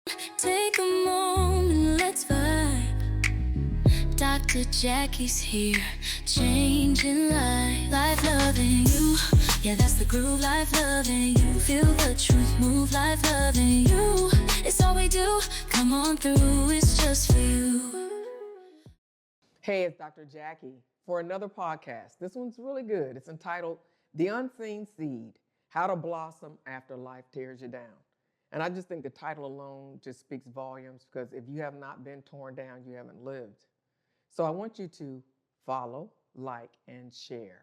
Take a moment, let's vibe. Dr. Jackie's here, changing life loving you. Yeah, that's the groove, life loving you. Feel the truth, move, life loving you. It's all we do. Come on through, it's just for you. Hey, it's Dr. Jacquie for another podcast. This one's really good. It's entitled The Unseen Seed, How to Blossom After Life Tears You Down. And I just think the title alone just speaks volumes because if you have not been torn down, you haven't lived. So I want you to follow, like, and share.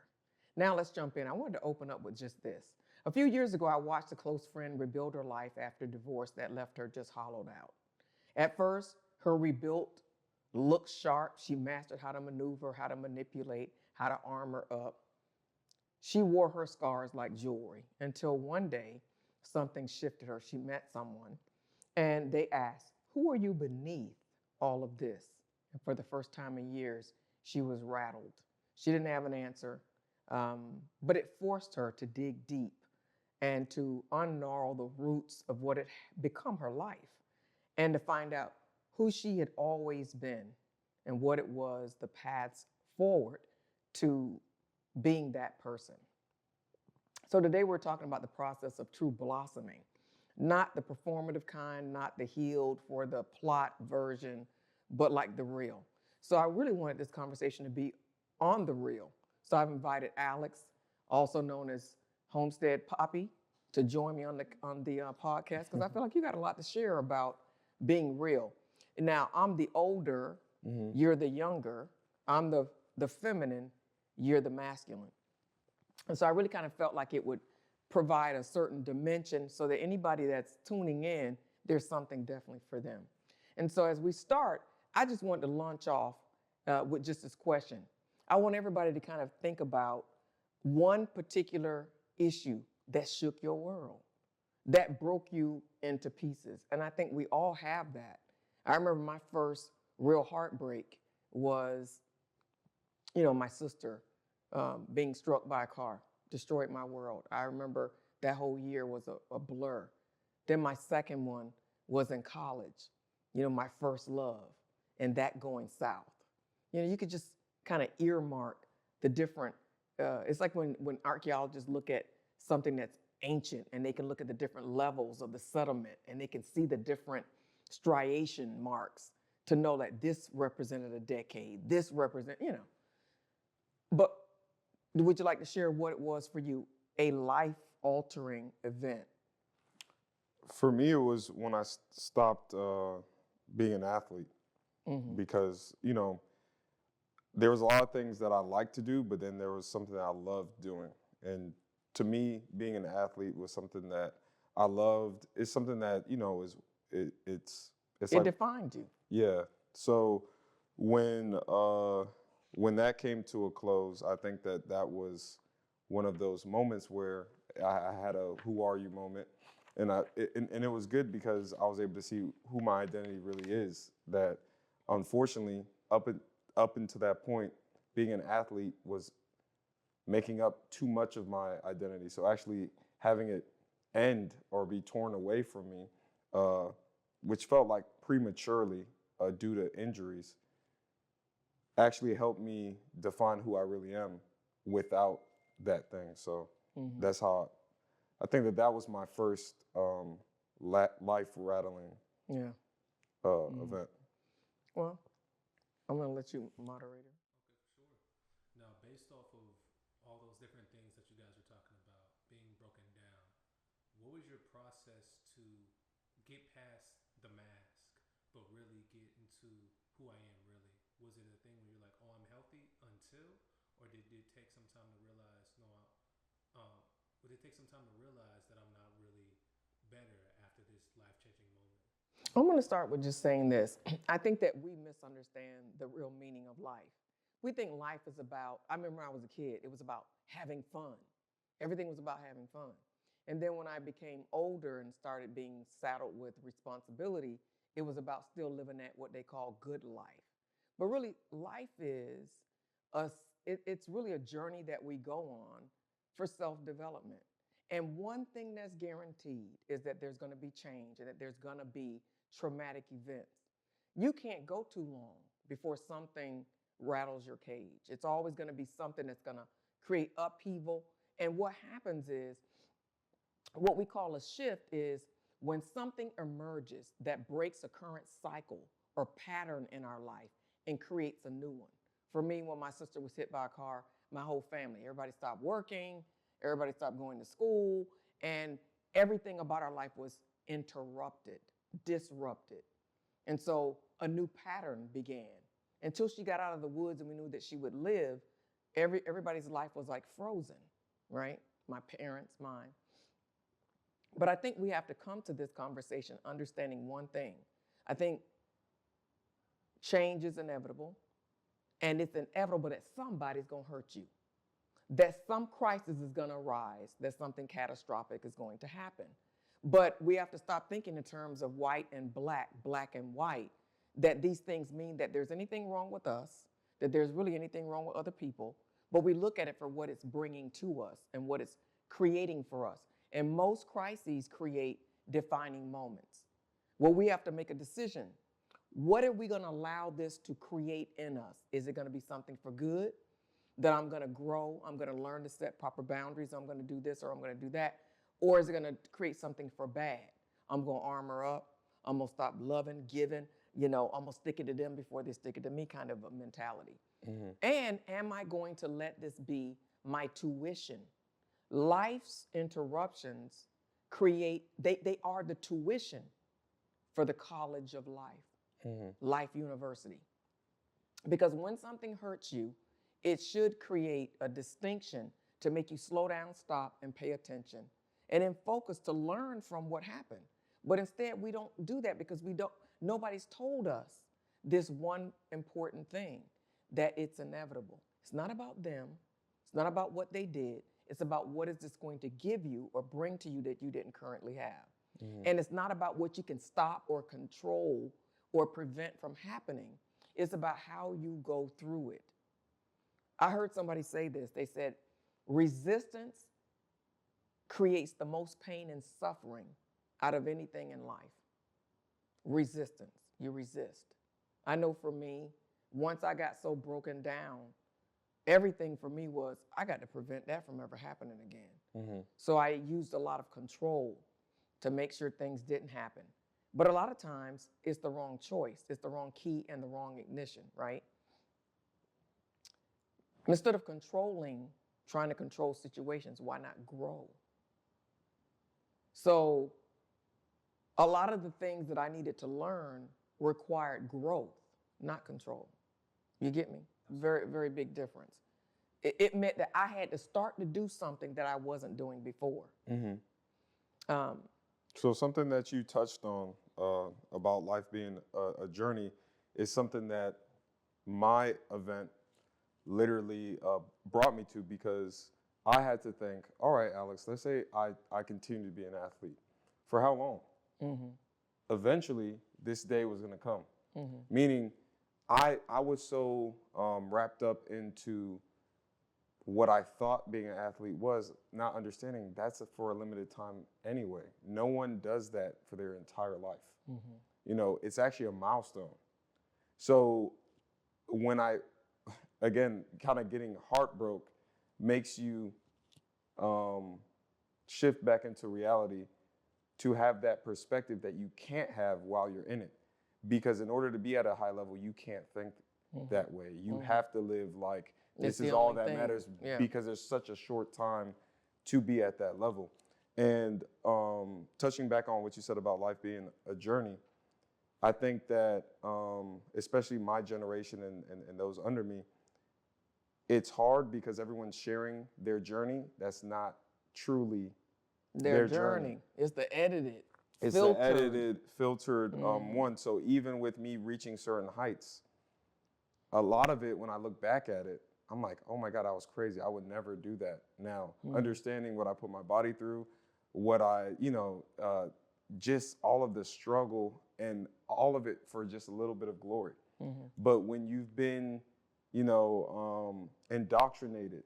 Now let's jump in. I wanted to open up with just this. A few years ago, I watched a close friend rebuild her life after divorce that left her just hollowed out. At first, her rebuilt looked sharp. She mastered how to maneuver, how to manipulate, how to armor up. She wore her scars like jewelry until one day something shifted her. She met someone and they asked, "Who are you beneath all of this?" And for the first time in years, she was rattled. She didn't have an answer, but it forced her to dig deep and to ungnarl the roots of what had become her life and to find out who she had always been and what it was, the paths forward to being that person. So today we're talking about the process of true blossoming, not the performative kind, not the healed for the plot version, but like the real. So I really wanted this conversation to be on the real. So I've invited Alex, also known as Homestead Poppy, to join me on the podcast because I feel like you got a lot to share about being real. Now I'm the older, you're the younger. I'm the feminine, you're the masculine. And so I really kind of felt like it would provide a certain dimension so that anybody that's tuning in, there's something definitely for them. And so as we start, I just wanted to launch off with just this question. I want everybody to kind of think about one particular issue that shook your world, that broke you into pieces. And I think we all have that. I remember my first real heartbreak was, my sister being struck by a car, destroyed my world. I remember that whole year was a blur. Then my second one was in college, my first love, and that going south. You could just kind of earmark the different, it's like when archaeologists look at something that's ancient and they can look at the different levels of the settlement and they can see the different striation marks to know that this represented a decade, this represent. But would you like to share what it was for you, a life-altering event? For me, it was when I stopped being an athlete Mm-hmm. because, there was a lot of things that I liked to do, but then there was something that I loved doing. And to me, being an athlete was something that I loved. It's something that, it's It like, defined you. yeah. So when uh, when that came to a close, I think that was one of those moments where I had a "Who are you?" moment, and it was good because I was able to see who my identity really is. That unfortunately, up until that point, being an athlete was making up too much of my identity. So actually having it end or be torn away from me, uh, which felt like prematurely due to injuries, actually helped me define who I really am without that thing. So Mm-hmm. that's how I think that was my first life rattling Yeah. Mm-hmm. event. Well, I'm going to let you, moderator. Okay, sure. Now, based off of all those different things that you guys were talking about being broken down, what was your process to get past the mask, but really get into who I am really? Was it a thing where you're like, oh, I'm healthy until, or did it take some time to realize, no, would it take some time to realize that I'm not really better after this life changing moment? I'm going to start with just saying this. I think that we misunderstand the real meaning of life. We think life is about, I remember when I was a kid, it was about having fun. Everything was about having fun. And then when I became older and started being saddled with responsibility, it was about still living that what they call good life. But really, life is a, it's really a journey that we go on for self-development. And one thing that's guaranteed is that there's going to be change and that there's going to be traumatic events. You can't go too long before something rattles your cage. It's always going to be something that's going to create upheaval. And what happens is, what we call a shift is when something emerges that breaks a current cycle or pattern in our life and creates a new one. For me, when my sister was hit by a car, my whole family, everybody stopped working, everybody stopped going to school, and everything about our life was interrupted, disrupted. And so a new pattern began. Until she got out of the woods and we knew that she would live, everybody's life was like frozen, right? My parents, mine. But I think we have to come to this conversation understanding one thing. I think change is inevitable, and it's inevitable that somebody's going to hurt you, that some crisis is going to arise, that something catastrophic is going to happen. But we have to stop thinking in terms of white and black, black and white, that these things mean that there's anything wrong with us, that there's really anything wrong with other people, but we look at it for what it's bringing to us and what it's creating for us. And most crises create defining moments where we have to make a decision. What are we going to allow this to create in us? Is it going to be something for good, that I'm going to grow, I'm going to learn to set proper boundaries, I'm going to do this or I'm going to do that? Or is it going to create something for bad? I'm going to armor up, I'm going to stop loving, giving, I'm going to stick it to them before they stick it to me, kind of a mentality. Mm-hmm. And am I going to let this be my tuition? Life's interruptions they are the tuition for the college of life, mm-hmm. Life University. Because when something hurts you, it should create a distinction to make you slow down, stop, and pay attention, and then focus to learn from what happened. But instead, we don't do that because nobody's told us this one important thing, that it's inevitable. It's not about them. It's not about what they did. It's about what is this going to give you or bring to you that you didn't currently have. Mm-hmm. And it's not about what you can stop or control or prevent from happening. It's about how you go through it. I heard somebody say this. They said, resistance creates the most pain and suffering out of anything in life. Resistance, you resist. I know for me, once I got so broken down, everything for me was, I got to prevent that from ever happening again. Mm-hmm. So I used a lot of control to make sure things didn't happen. But a lot of times, it's the wrong choice. It's the wrong key and the wrong ignition, right? Instead of trying to control situations, why not grow? So a lot of the things that I needed to learn required growth, not control. You get me? Very, very big difference. It meant that I had to start to do something that I wasn't doing before. Mm-hmm. So something that you touched on about life being a journey is something that my event literally brought me to, because I had to think, all right, Alex, let's say I continue to be an athlete. For how long? Mm-hmm. Eventually, this day was going to come. Mm-hmm. Meaning, I was so wrapped up into what I thought being an athlete was, not understanding that's for a limited time anyway. No one does that for their entire life. Mm-hmm. It's actually a milestone. So when again, kind of getting heartbroken makes you shift back into reality to have that perspective that you can't have while you're in it. Because in order to be at a high level, you can't think mm-hmm. that way. You mm-hmm. have to live like this is all that matters, because there's such a short time to be at that level. And touching back on what you said about life being a journey, I think that especially my generation and those under me, it's hard because everyone's sharing their journey. That's not truly their journey. It's the edited. It's filtered. The edited, filtered one. So even with me reaching certain heights, a lot of it, when I look back at it, I'm like, oh my God, I was crazy. I would never do that now. Understanding what I put my body through, what I, just all of the struggle and all of it for just a little bit of glory. Mm-hmm. But when you've been, indoctrinated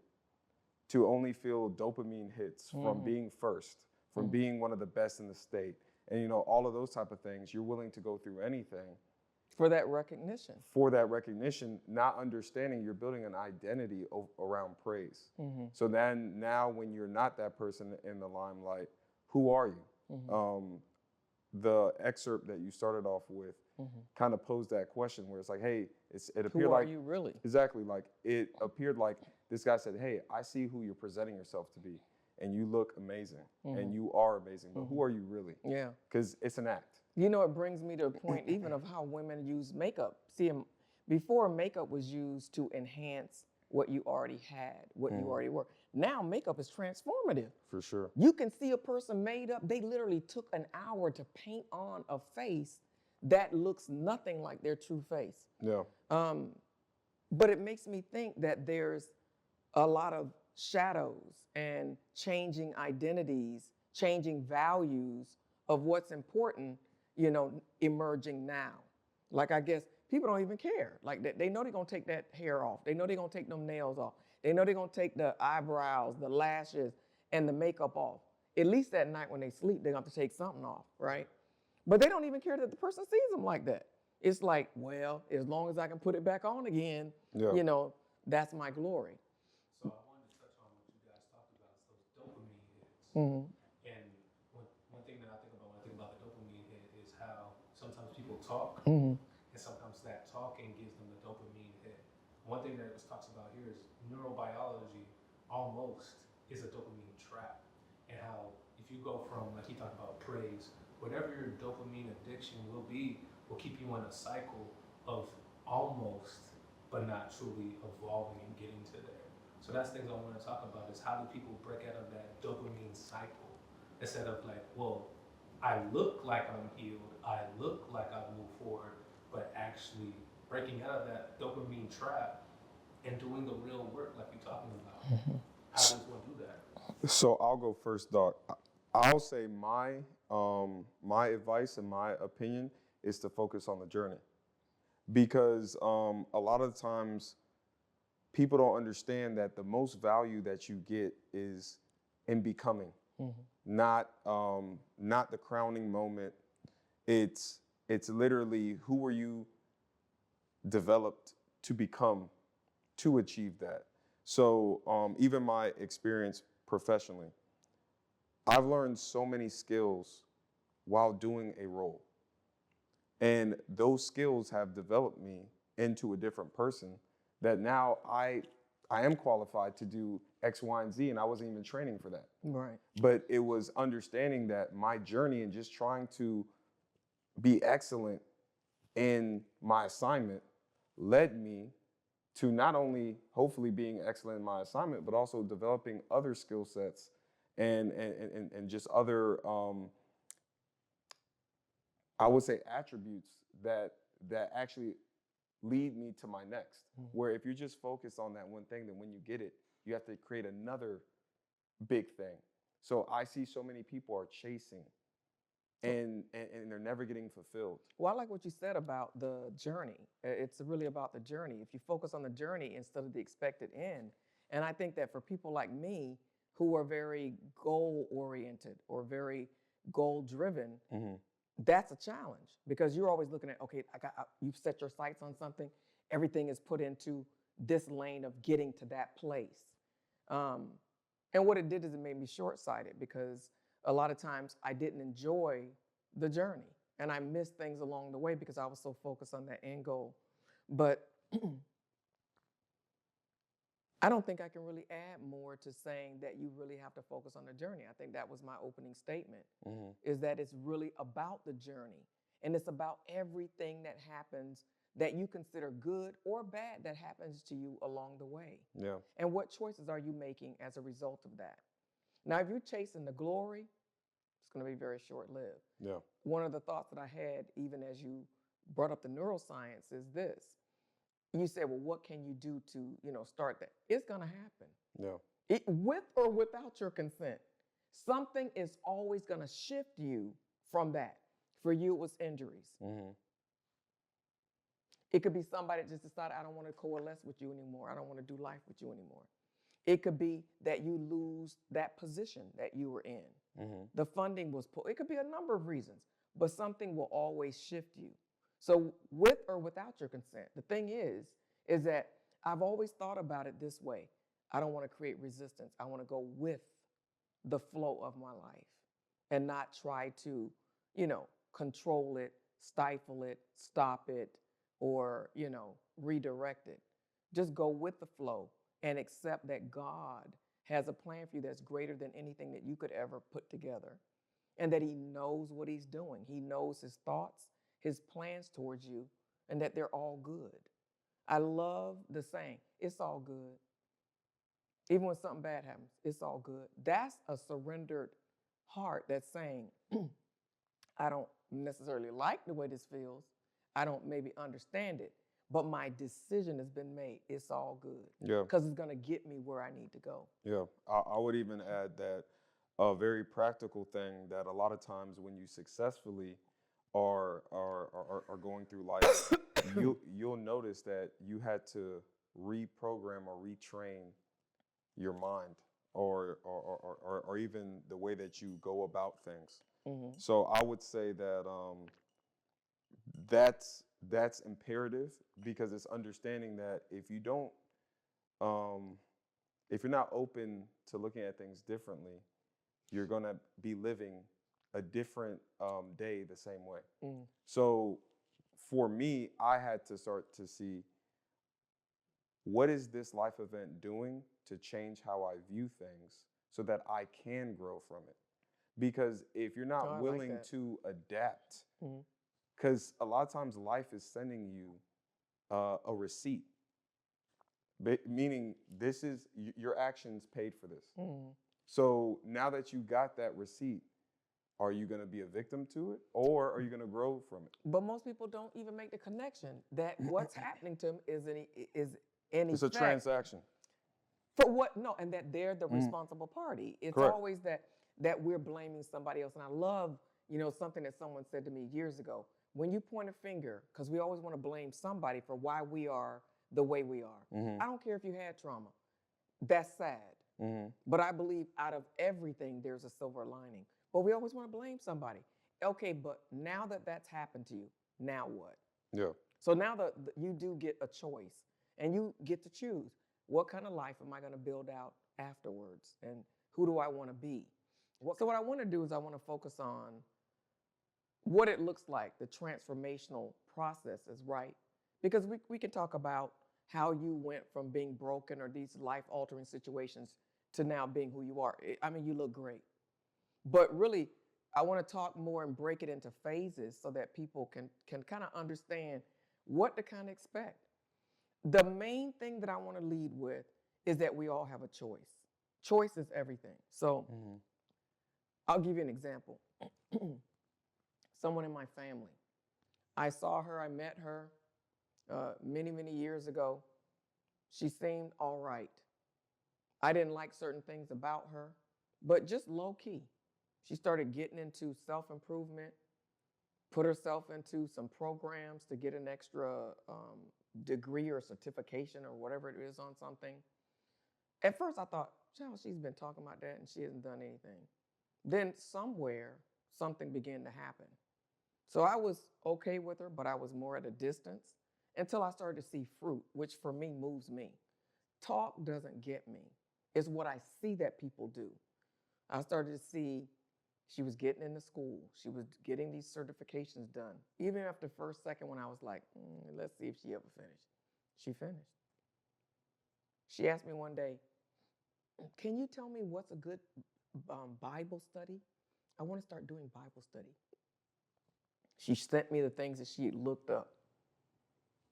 to only feel dopamine hits mm-hmm. from being first, from mm-hmm. being one of the best in the state, and you know, all of those type of things. You're willing to go through anything For that recognition. for that recognition, not understanding you're building an identity around praise. So then now when you're not that person in the limelight, who are you? The excerpt that you started off with kind of posed that question where it's like, hey, it appeared Who are like you really? exactly, like it appeared like this guy said, hey, I see who you're presenting yourself to be, and you look amazing, and you are amazing, but who are you really? Yeah. Because it's an act. You know, it brings me to a point even of how women use makeup. See, before makeup was used to enhance what you already had, what you already were. Now makeup is transformative. For sure. You can see a person made up. They literally took an hour to paint on a face that looks nothing like their true face. Yeah. But it makes me think that there's a lot of shadows and changing identities, changing values of what's important, you know, emerging now. Like, I guess people don't even care. Like, they know they're gonna take that hair off. They know they're gonna take them nails off. They know they're gonna take the eyebrows, the lashes, and the makeup off. At least at night when they sleep, they're gonna have to take something off, right? But they don't even care that the person sees them like that. It's like, well, as long as I can put it back on again, you know, that's my glory. So I wanted to touch on what you guys talked about, is those dopamine hits. And one thing that I think about when I think about the dopamine hit is how sometimes people talk, and sometimes that talking gives them the dopamine hit. One thing that it talks about here is neurobiology almost is a dopamine trap, and how if you go from, like he talked about, praise, whatever your dopamine addiction will be, will keep you in a cycle of almost, but not truly evolving and getting to there. So that's things I want to talk about, is how do people break out of that dopamine cycle, instead of like, well, I look like I'm healed, I look like I've moved forward, but actually breaking out of that dopamine trap and doing the real work like you're talking about. How does one do that? So I'll go first, Doc. I'll say my advice and my opinion is to focus on the journey, because a lot of times people don't understand that the most value that you get is in becoming, not the crowning moment. It's literally, who were you developed to become to achieve that. So even my experience professionally, I've learned so many skills while doing a role. And those skills have developed me into a different person that now I am qualified to do X, Y, and Z, and I wasn't even training for that. Right. But it was understanding that my journey and just trying to be excellent in my assignment led me to not only hopefully being excellent in my assignment, but also developing other skill sets and just other, I would say, attributes that actually lead me to my next. Where if you just focus on that one thing, then when you get it, you have to create another big thing. So I see so many people are chasing and they're never getting fulfilled. Well, I like what you said about the journey. It's really about the journey. If you focus on the journey instead of the expected end. And I think that for people like me who are very goal-oriented or very goal-driven, that's a challenge, because you're always looking at, okay, you've set your sights on something, everything is put into this lane of getting to that place. And what it did is it made me short-sighted, because a lot of times I didn't enjoy the journey and I missed things along the way because I was so focused on that end goal. But I don't think I can really add more to saying that you really have to focus on the journey. I think that was my opening statement, is that it's really about the journey, and it's about everything that happens that you consider good or bad that happens to you along the way. Yeah. And what choices are you making as a result of that? Now, if you're chasing the glory, it's going to be very short-lived. Yeah. One of the thoughts that I had, even as you brought up the neuroscience, is this. You said, well, what can you do to, start that? It's going to happen. Yeah. With or without your consent. Something is always going to shift you from that. For you, it was injuries. It could be somebody that just decided, I don't want to coalesce with you anymore. I don't want to do life with you anymore. It could be that you lose that position that you were in. The funding was pulled. It could be a number of reasons, but something will always shift you. So with or without your consent, the thing is that I've always thought about it this way. I don't want to create resistance. I want to go with the flow of my life and not try to, control it, stifle it, stop it, or, redirect it. Just go with the flow and accept that God has a plan for you that's greater than anything that you could ever put together, and that he knows what he's doing. He knows his thoughts, his plans towards you, and that they're all good. I love the saying, it's all good. Even when something bad happens, it's all good. That's a surrendered heart that's saying, I don't necessarily like the way this feels. I don't maybe understand it, but my decision has been made. It's all good. Yeah. Because it's going to get me where I need to go. Yeah. I would even add that a very practical thing that a lot of times when you successfully are going through life, you'll notice that you had to reprogram or retrain your mind or even the way that you go about things. So I would say that that's imperative, because it's understanding that if you're not open to looking at things differently, you're gonna be living a different day the same way. So for me, I had to start to see, what is this life event doing to change how I view things so that I can grow from it? Because if you're not willing to adapt, because a lot of times life is sending you a receipt, meaning this is your actions paid for this. So now that you got that receipt, are you going to be a victim to it, or are you going to grow from it? But most people don't even make the connection that what's happening to them is It's a transaction. For what? No, and that they're the responsible party. It's Correct. always that we're blaming somebody else. And I love, something that someone said to me years ago. When you point a finger, because we always want to blame somebody for why we are the way we are. I don't care if you had trauma. That's sad. But I believe out of everything, there's a silver lining. But we always want to blame somebody. Okay, but now that that's happened to you, now what? Yeah. So now you do get a choice, and you get to choose. What kind of life am I going to build out afterwards? And who do I want to be? So what I want to do is I want to focus on what it looks like, the transformational processes, right? Because we can talk about how you went from being broken or these life-altering situations to now being who you are. I mean, you look great. But really, I want to talk more and break it into phases so that people can kind of understand what to kind of expect. The main thing that I want to lead with is that we all have a choice. Choice is everything. So I'll give you an example. Someone in my family. I saw her, I met her many, many years ago. She seemed all right. I didn't like certain things about her, but just low key. She started getting into self-improvement, put herself into some programs to get an extra degree or certification or whatever it is on something. At first I thought, child, she's been talking about that and she hasn't done anything. Then somewhere, something began to happen. So I was okay with her, but I was more at a distance until I started to see fruit, which for me moves me. Talk doesn't get me. It's what I see that people do. I started to see she was getting into school. She was getting these certifications done. Even after the first, second one, I was like, let's see if she ever finished. She finished. She asked me one day, can you tell me what's a good Bible study? I want to start doing Bible study. She sent me the things that she had looked up.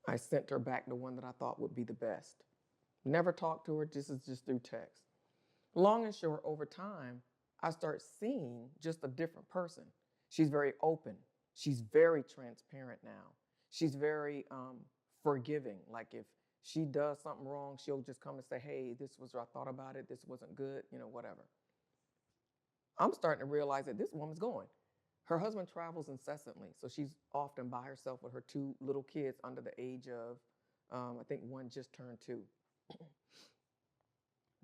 I sent her back the one that I thought would be the best. Never talked to her, just through text. Long and short, over time, I start seeing just a different person. She's very open. She's very transparent now. She's very forgiving. Like if she does something wrong, she'll just come and say, hey, this was what I thought about it. This wasn't good, whatever. I'm starting to realize that this woman's going. Her husband travels incessantly, so she's often by herself with her 2 little kids under the age of, I think one just turned 2.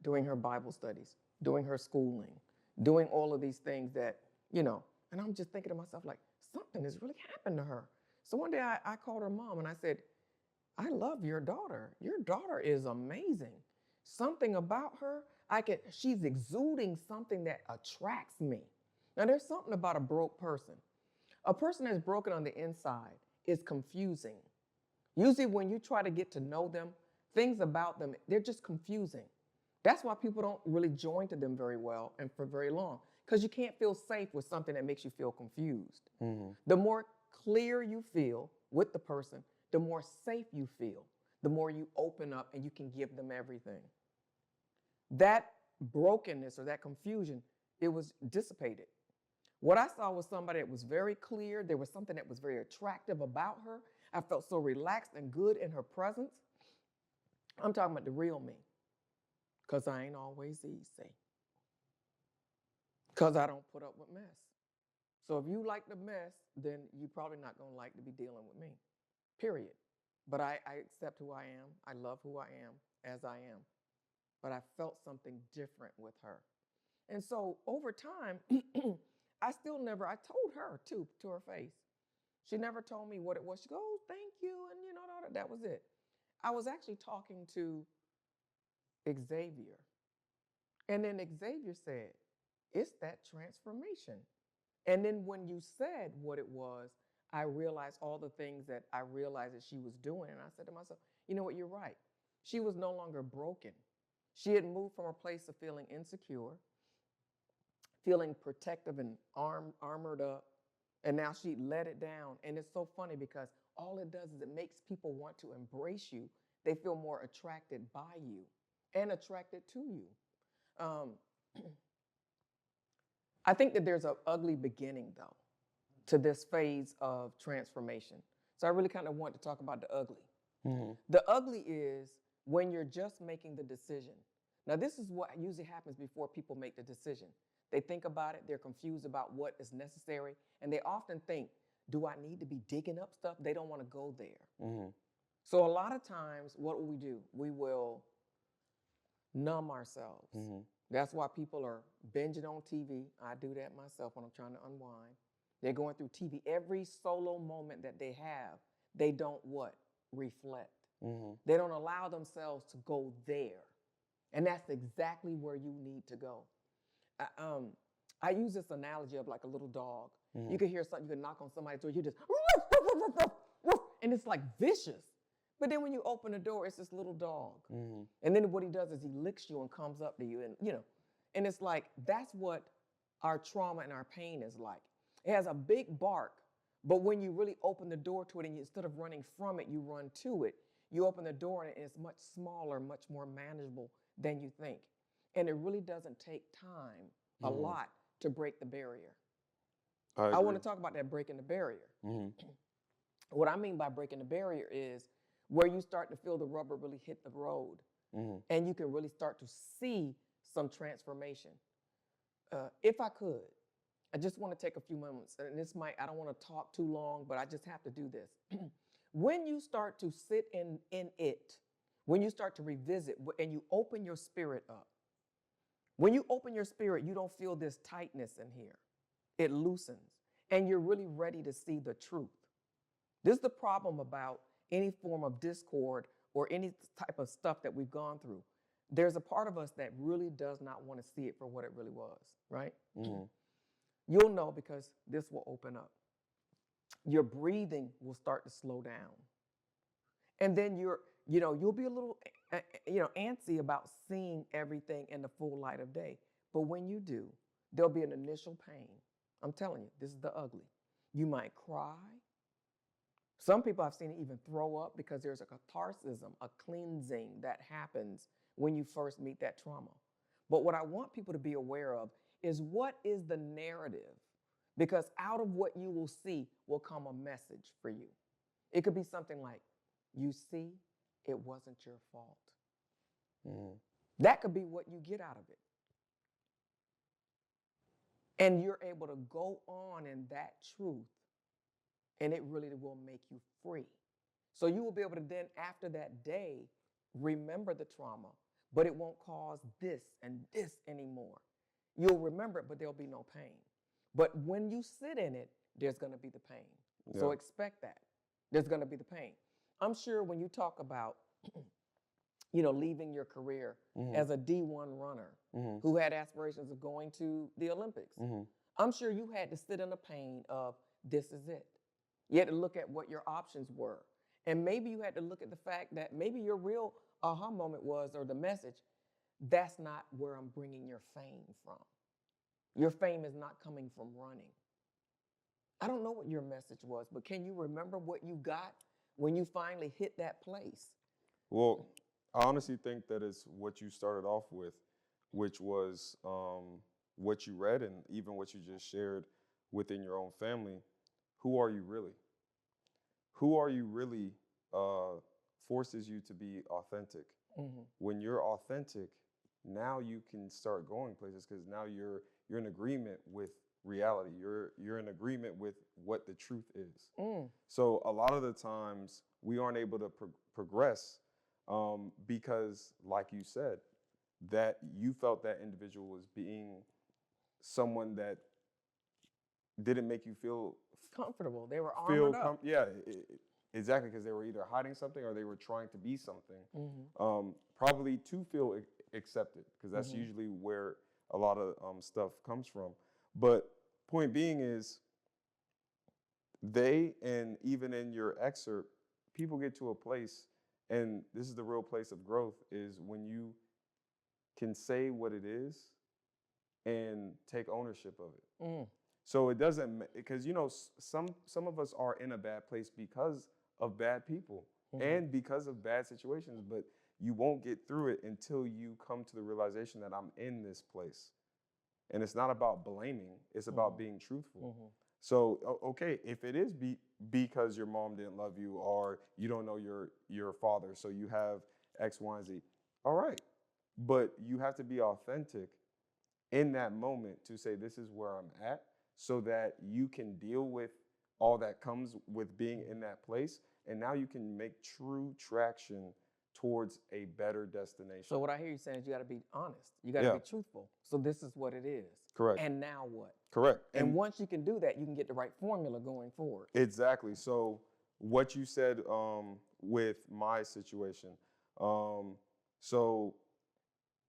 doing her Bible studies, doing her schooling, doing all of these things that, and I'm just thinking to myself, like, something has really happened to her. So one day I called her mom and I said, I love your daughter. Your daughter is amazing. Something about her, she's exuding something that attracts me. Now, there's something about a broke person. A person that's broken on the inside is confusing. Usually when you try to get to know them, things about them, they're just confusing. That's why people don't really join to them very well and for very long, because you can't feel safe with something that makes you feel confused. Mm-hmm. The more clear you feel with the person, the more safe you feel, the more you open up and you can give them everything. That brokenness or that confusion, it was dissipated. What I saw was somebody that was very clear. There was something that was very attractive about her. I felt so relaxed and good in her presence. I'm talking about the real me, because I ain't always easy, because I don't put up with mess. So if you like the mess, then you're probably not going to like to be dealing with me, period. But I accept who I am. I love who I am as I am. But I felt something different with her. And so over time, I told her too, to her face. She never told me what it was. She goes, oh, thank you. And that was it. I was actually talking to Xavier. And then Xavier said, it's that transformation. And then when you said what it was, I realized all the things that I realized that she was doing. And I said to myself, you know what, you're right. She was no longer broken. She had moved from a place of feeling insecure, feeling protective and armored up. And now she let it down. And it's so funny because all it does is it makes people want to embrace you. They feel more attracted by you and attracted to you. I think that there's an ugly beginning, though, to this phase of transformation. So I really kind of want to talk about the ugly. Mm-hmm. The ugly is when you're just making the decision. Now, this is what usually happens before people make the decision. They think about it, they're confused about what is necessary, and they often think, do I need to be digging up stuff? They don't want to go there. Mm-hmm. So a lot of times, what will we do? We will numb ourselves. Mm-hmm. That's why people are binging on TV. I do that myself when I'm trying to unwind. They're going through TV. Every solo moment that they have, they don't what? Reflect. Mm-hmm. They don't allow themselves to go there. And that's exactly where you need to go. I use this analogy of like a little dog. Mm-hmm. You can hear something, you can knock on somebody's door, you just, and it's like vicious. But then when you open the door, it's this little dog. Mm-hmm. And then what he does is he licks you and comes up to you. And, and it's like, that's what our trauma and our pain is like. It has a big bark, but when you really open the door to it and instead of running from it, you run to it. You open the door and it's much smaller, much more manageable than you think. And it really doesn't take time, a lot, to break the barrier. I want to talk about that breaking the barrier. Mm-hmm. What I mean by breaking the barrier is where you start to feel the rubber really hit the road. Mm-hmm. And you can really start to see some transformation. If I could, I just want to take a few moments, and I don't want to talk too long, but I just have to do this. When you start to sit in it, when you start to revisit and you open your spirit up, when you open your spirit, you don't feel this tightness in here. It loosens, and you're really ready to see the truth. This is the problem about any form of discord or any type of stuff that we've gone through. There's a part of us that really does not want to see it for what it really was, right? Mm-hmm. You'll know because this will open up. Your breathing will start to slow down. And then you'll be a little, antsy about seeing everything in the full light of day. But when you do, there'll be an initial pain. I'm telling you, this is the ugly. You might cry. Some people I've seen even throw up because there's a catharsis, a cleansing that happens when you first meet that trauma. But what I want people to be aware of is what is the narrative? Because out of what you will see will come a message for you. It could be something like, you see, it wasn't your fault. Mm. That could be what you get out of it. And you're able to go on in that truth, and it really will make you free. So you will be able to then, after that day, remember the trauma, but it won't cause this and this anymore. You'll remember it, but there'll be no pain. But when you sit in it, there's going to be the pain. So Yeah. expect that. There's going to be the pain. I'm sure when you talk about, you know, leaving your career as a D1 runner who had aspirations of going to the Olympics, I'm sure you had to sit in the pain of this is it. You had to look at what your options were. And maybe you had to look at the fact that maybe your real aha moment was, or the message, that's not where I'm bringing your fame from. Your fame is not coming from running. I don't know what your message was, but can you remember what you got when you finally hit that place? Well, I honestly think that it's what you started off with, which was what you read and even what you just shared within your own family. Who are you really? Who are you really forces you to be authentic. When you're authentic, now you can start going places because now you're in agreement with reality. You're in agreement with what the truth is. So a lot of the times we aren't able to progress because, like you said, that you felt that individual was being someone that didn't make you feel comfortable. They were armored up. Exactly, because they were either hiding something or they were trying to be something, probably to feel accepted, because that's usually where a lot of stuff comes from. But point being is, and even in your excerpt, people get to a place, and this is the real place of growth, is when you can say what it is and take ownership of it. So it doesn't, because some of us are in a bad place because of bad people and because of bad situations, but you won't get through it until you come to the realization that I'm in this place. And it's not about blaming, it's about being truthful. So, okay, if it is because your mom didn't love you or you don't know your father, so you have X, Y, and Z, all right. But you have to be authentic in that moment to say, this is where I'm at, so that you can deal with all that comes with being in that place. And now you can make true traction towards a better destination. So what I hear you saying is you got to be honest. You got to be truthful. So this is what it is. Correct. And now what? Correct. And once you can do that, you can get the right formula going forward. Exactly. So what you said with my situation, so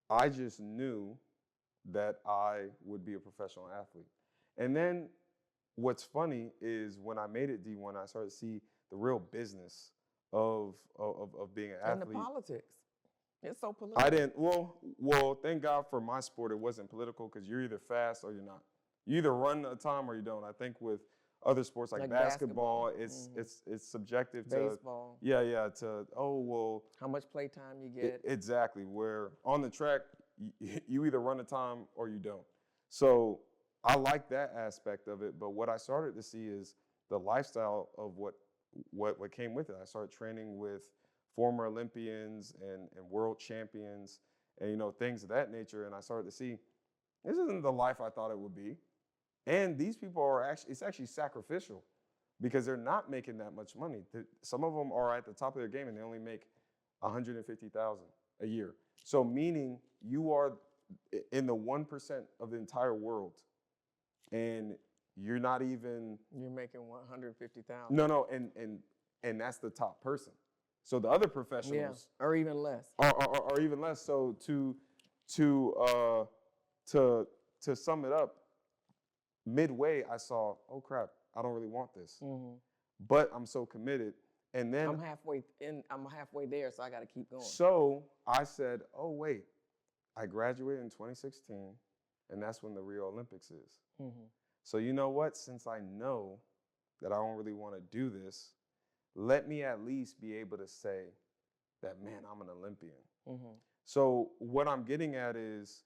I just knew that I would be a professional athlete. And then what's funny is when I made it D1, I started to see the real business of being an athlete. And the politics. It's so political. I didn't, well, thank God for my sport, it wasn't political, because you're either fast or you're not. You either run a time or you don't. I think with other sports like basketball, it's subjective to baseball. How much play time you get. Exactly. Where on the track, you either run a time or you don't. So I like that aspect of it, but what I started to see is the lifestyle of what came with it. I started training with former Olympians and world champions and things of that nature, and I started to see this isn't the life I thought it would be. And these people it's actually sacrificial, because they're not making that much money. Some of them are at the top of their game and they only make $150,000 a year. So meaning you are in the 1% of the entire world, and you're not even. You're making $150,000. No, and that's the top person. So the other professionals, or even less, are even less. So to sum it up, midway I saw, oh crap, I don't really want this, but I'm so committed. And then I'm halfway there, so I got to keep going. So I said, oh wait, I graduated in 2016, and that's when the Rio Olympics is. So you know what? Since I know that I don't really want to do this, let me at least be able to say that, man, I'm an Olympian. So what I'm getting at is,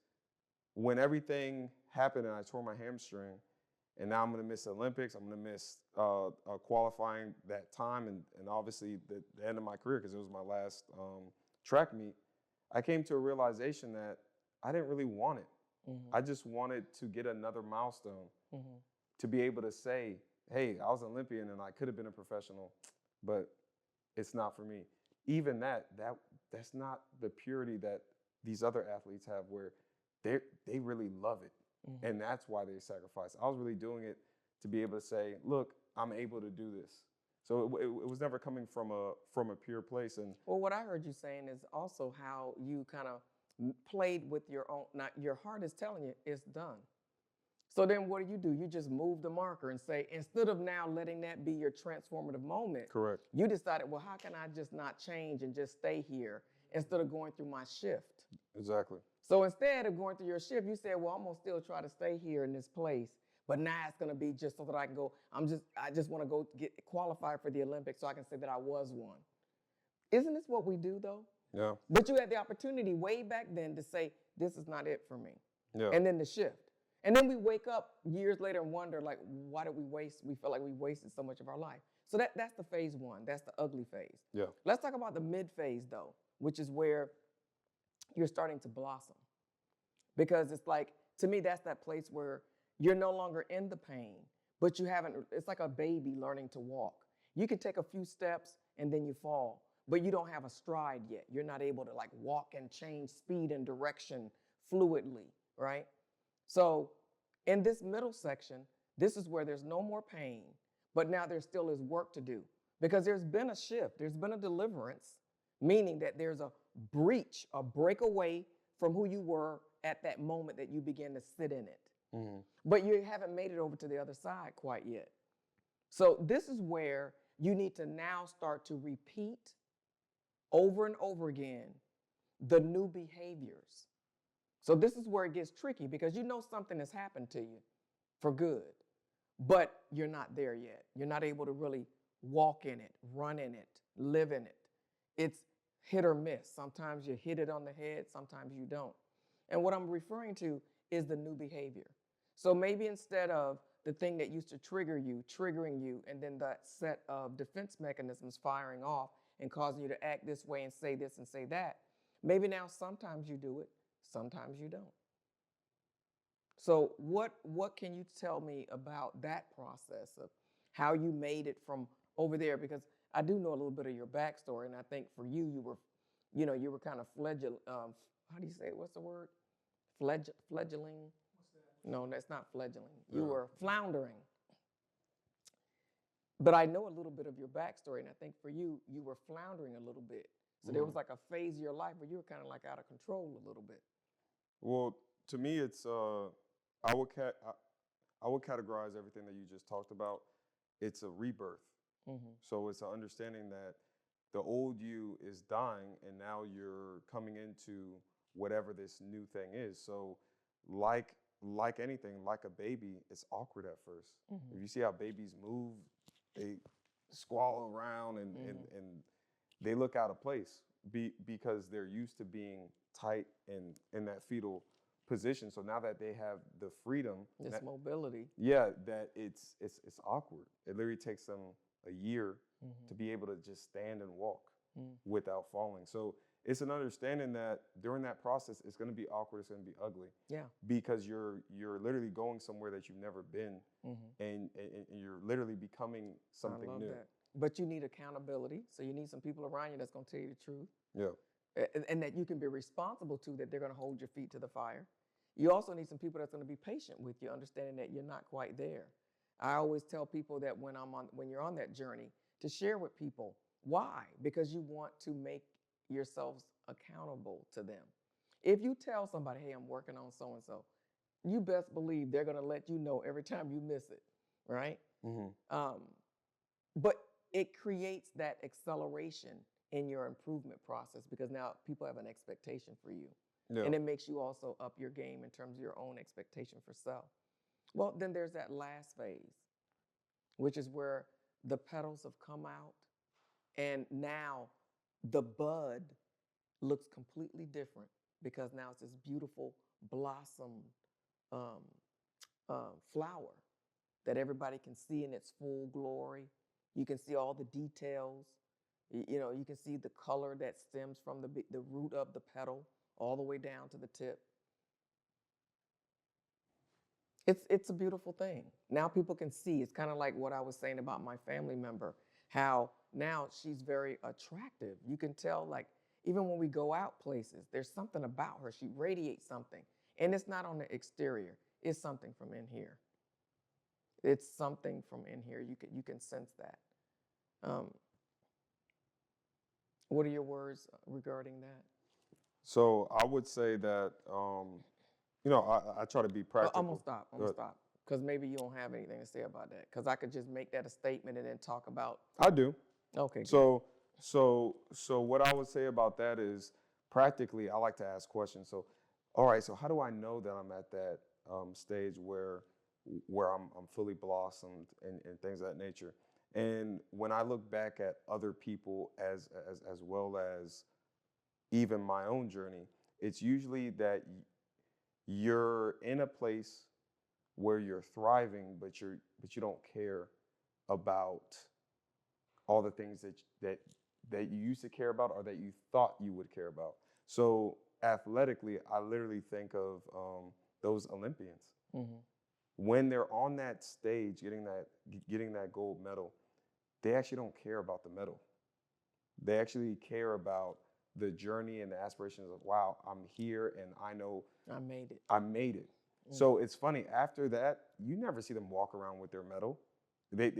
when everything happened and I tore my hamstring, and now I'm going to miss the Olympics, I'm going to miss qualifying that time, and obviously the end of my career, because it was my last track meet, I came to a realization that I didn't really want it. I just wanted to get another milestone, to be able to say, hey, I was an Olympian and I could have been a professional, but it's not for me. Even that's not the purity that these other athletes have, where they really love it, and that's why they sacrifice. I was really doing it to be able to say, look, I'm able to do this. So it was never coming from a pure place. And Well, what I heard you saying is also how you kind of played with your own. Not your heart is telling you it's done. So then what do? You just move the marker and say, instead of now letting that be your transformative moment, correct, you decided, well, how can I just not change and just stay here instead of going through my shift? exactly, So instead of going through your shift, you said, well, I'm gonna still try to stay here in this place, but now it's gonna be just so that I can go. I just want to go get qualified for the Olympics so I can say that I was one. Isn't this what we do though? yeah, But you had the opportunity way back then to say, this is not it for me. yeah, And then the shift. And then we wake up years later and wonder, like, why did we waste? We feel like we wasted so much of our life. So that's the phase one. That's the ugly phase. yeah, Let's talk about the mid phase though, which is where you're starting to blossom. Because it's like, to me, that's that place where you're no longer in the pain, but you haven't, it's like a baby learning to walk. You can take a few steps and then you fall, but you don't have a stride yet. You're not able to like walk and change speed and direction fluidly, right? So in this middle section, this is where there's no more pain, but now there still is work to do because there's been a shift, there's been a deliverance, meaning that there's a breach, a breakaway from who you were at that moment that you began to sit in it. But you haven't made it over to the other side quite yet. So this is where you need to now start to repeat over and over again the new behaviors. So this is where it gets tricky because you know something has happened to you for good, but you're not there yet. You're not able to really walk in it, run in it, live in it. It's hit or miss. Sometimes you hit it on the head, sometimes you don't. And what I'm referring to is the new behavior. So maybe instead of the thing that used to triggering you, and then that set of defense mechanisms firing off and causing you to act this way and say this and say that, maybe now sometimes you do it, sometimes you don't. So what can you tell me about that process of how you made it from over there? Because I do know a little bit of your backstory, and I think for you, you were kind of how do you say it? What's the word? Fledgling? No, that's not fledgling. You were floundering. But I know a little bit of your backstory, and I think for you, you were floundering a little bit. So there was like a phase of your life where you were kind of like out of control a little bit. Well, to me, it's I would categorize everything that you just talked about. It's a rebirth. So it's an understanding that the old you is dying, and now you're coming into whatever this new thing is. So, like anything, like a baby, it's awkward at first. If you see how babies move, they squall around and they look out of place because they're used to being tight and in that fetal position. So now that they have the freedom, This mobility. yeah, that it's awkward. It literally takes them a year to be able to just stand and walk without falling. So it's an understanding that during that process, it's going to be awkward, it's going to be ugly. Yeah. Because you're literally going somewhere that you've never been, and you're literally becoming something I love new. that. But you need accountability. So you need some people around you that's going to tell you the truth. Yeah. And that you can be responsible to, that they're going to hold your feet to the fire. You also need some people that's going to be patient with you, understanding that you're not quite there. I always tell people that when you're on that journey, to share with people. Why? Because you want to make yourselves accountable to them. If you tell somebody, hey, I'm working on so-and-so, you best believe they're going to let you know every time you miss it, right? But it creates that acceleration in your improvement process because now people have an expectation for you. Yeah. And it makes you also up your game in terms of your own expectation for self. Well, then there's that last phase, which is where the petals have come out and now the bud looks completely different because now it's this beautiful blossom flower that everybody can see in its full glory. You can see all the details. You can see the color that stems from the root of the petal all the way down to the tip. It's a beautiful thing. Now people can see. It's kind of like what I was saying about my family member, how now she's very attractive. You can tell, like, Even when we go out places, there's something about her. She radiates something. And it's not on the exterior. It's something from in here. It's something from in here. You can sense that. What are your words regarding that? So I would say that, I try to be practical. I'm gonna stop. I'm gonna stop because maybe you don't have anything to say about that. Because I could just make that a statement and then talk about. I do. Okay. So what I would say about that is, practically, I like to ask questions. So, all right. So how do I know that I'm at that stage where I'm fully blossomed and things of that nature? And when I look back at other people as well as even my own journey, it's usually that you're in a place where you're thriving, but you don't care about all the things that you used to care about or that you thought you would care about. So athletically, I literally think of those Olympians. Mm-hmm. When they're on that stage getting that gold medal, they actually don't care about the medal. They actually care about the journey and the aspirations of, wow, I'm here and I know I made it. I made it. Mm-hmm. So it's funny, after that, you never see them walk around with their medal. They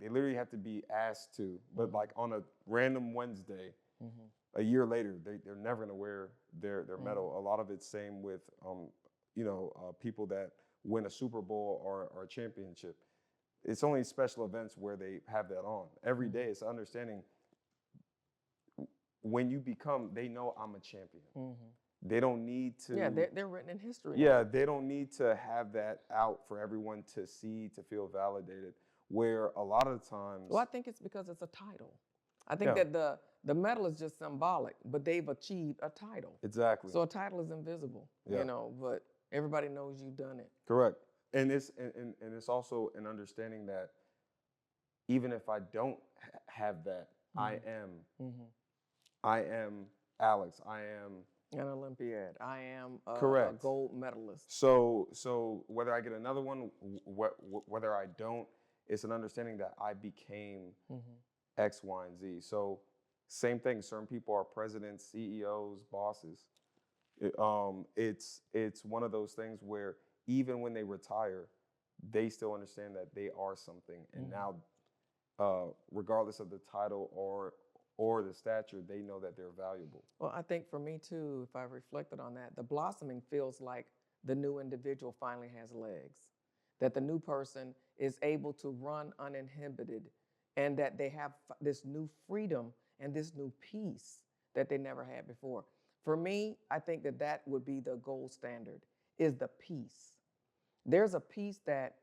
literally have to be asked to, but like on a random Wednesday, a year later, they're never gonna wear their medal. A lot of it's same with people that win a Super Bowl or a championship. It's only special events where they have that on. Every day, it's understanding when you become, they know I'm a champion. Mm-hmm. They don't need to. Yeah, they're written in history. Yeah, they don't need to have that out for everyone to see, to feel validated. Where a lot of times. Well, I think it's because it's a title. I think that the medal is just symbolic, but they've achieved a title. Exactly. So a title is invisible, but everybody knows you've done it. Correct. And it's also an understanding that even if I don't have that, mm-hmm. I am Alex. I am an Olympiad. I am a gold medalist. So whether I get another one, whether I don't, it's an understanding that I became X, Y, and Z. So same thing. Certain people are presidents, CEOs, bosses. It's one of those things where even when they retire, they still understand that they are something. And now, regardless of the title or the stature, they know that they're valuable. Well, I think for me too, if I reflected on that, the blossoming feels like the new individual finally has legs, that the new person is able to run uninhibited, and that they have this new freedom and this new peace that they never had before. For me, I think that would be the gold standard, is the peace. There's a peace that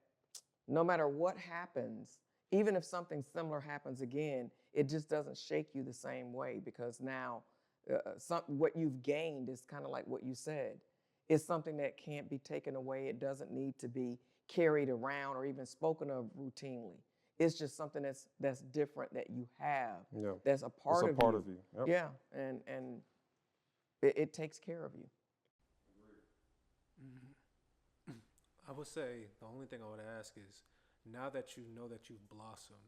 no matter what happens, even if something similar happens again, it just doesn't shake you the same way, because now what you've gained is kind of like what you said. It's something that can't be taken away. It doesn't need to be carried around or even spoken of routinely. It's just something that's different that you have. Yeah. That's a part of you. Yep. Yeah, and it takes care of you. Mm-hmm. I would say the only thing I would ask is, now that you know that you've blossomed,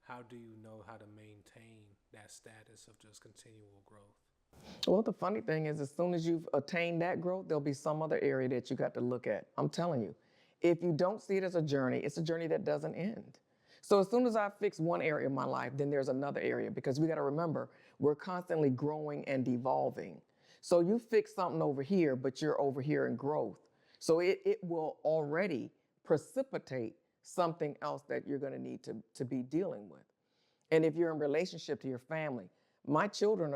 how do you know how to maintain that status of just continual growth? Well, the funny thing is, as soon as you've attained that growth, there'll be some other area that you got to look at. I'm telling you, if you don't see it as a journey, it's a journey that doesn't end. So as soon as I fix one area of my life, then there's another area, because we got to remember, we're constantly growing and evolving. So you fix something over here, but you're over here in growth. So it will already precipitate something else that you're going to need to be dealing with. And if you're in relationship to your family, my children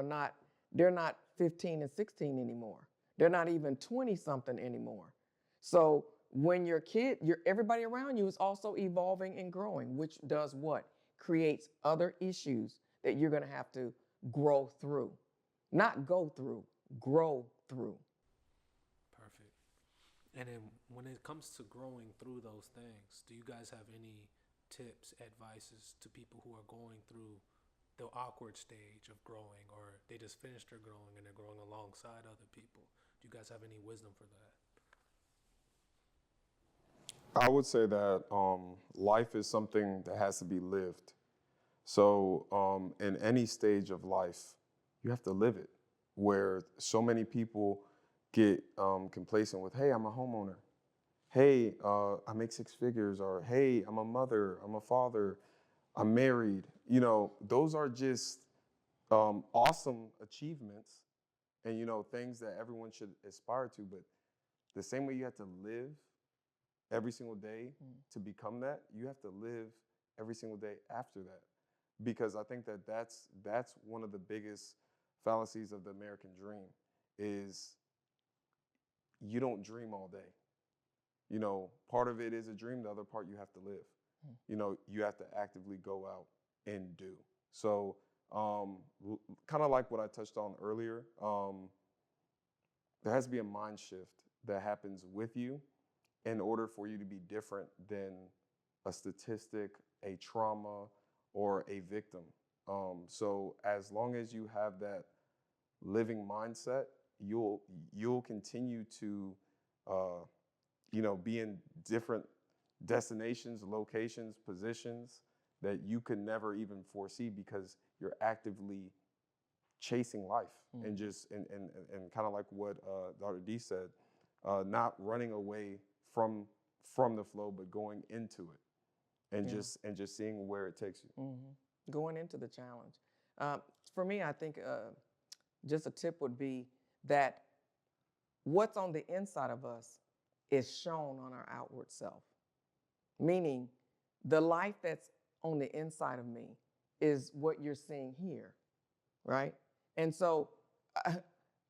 they're not 15 and 16 anymore. They're not even 20 something anymore. So when everybody around you is also evolving and growing, which does what? Creates other issues that you're going to have to grow through. Not go through, grow through. Perfect. And then when it comes to growing through those things, do you guys have any tips, advices to people who are going through the awkward stage of growing, or they just finished their growing and they're growing alongside other people? Do you guys have any wisdom for that? I would say that life is something that has to be lived. So in any stage of life, you have to live it. where so many people get complacent with, hey, I'm a homeowner. Hey, I make 6 figures, or hey, I'm a mother, I'm a father, I'm married. You know, those are just awesome achievements and, you know, things that everyone should aspire to. But the same way you have to live every single day to become that, you have to live every single day after that. Because I think that that's one of the biggest fallacies of the American dream is you don't dream all day. You know, part of it is a dream, the other part you have to live. You know, you have to actively go out and do. So kind of like what I touched on earlier, there has to be a mind shift that happens with you in order for you to be different than a statistic, a trauma, or a victim. So as long as you have that living mindset, you'll continue to you know, be in different destinations, locations, positions that you could never even foresee because you're actively chasing life and just and kind of like what Dr. D said, not running away from the flow, but going into it and just seeing where it takes you. Going into the challenge. For me, I think just a tip would be that what's on the inside of us is shown on our outward self. Meaning, the life that's on the inside of me is what you're seeing here, right? And so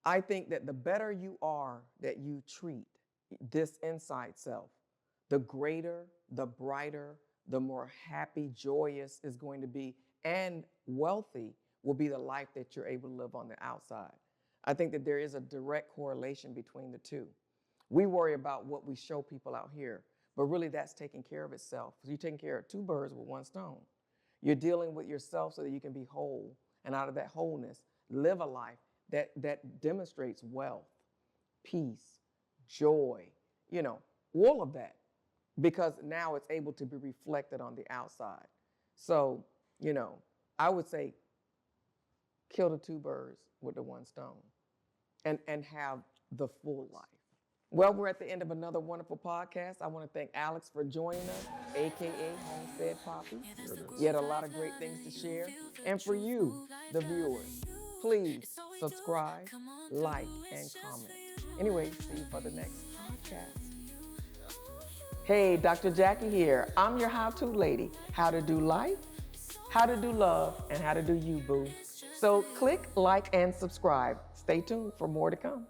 I think that the better you are that you treat this inside self, the greater, the brighter, the more happy, joyous is going to be, and wealthy will be the life that you're able to live on the outside. I think that there is a direct correlation between the two. We worry about what we show people out here, but really that's taking care of itself. You're taking care of 2 birds with 1 stone. You're dealing with yourself so that you can be whole, and out of that wholeness, live a life that demonstrates wealth, peace, joy, you know, all of that, because now it's able to be reflected on the outside. So, you know, I would say kill the 2 birds with the 1 stone and have the full life. Well, we're at the end of another wonderful podcast. I want to thank Alex for joining us, AKA Homestead Poppy. You had a lot of great things to share. And for you, the viewers, please subscribe, like, and comment. Anyway, see you for the next podcast. Hey, Dr. Jacquie here. I'm your how-to lady. How to do life, how to do love, and how to do you, boo. So click, like, and subscribe. Stay tuned for more to come.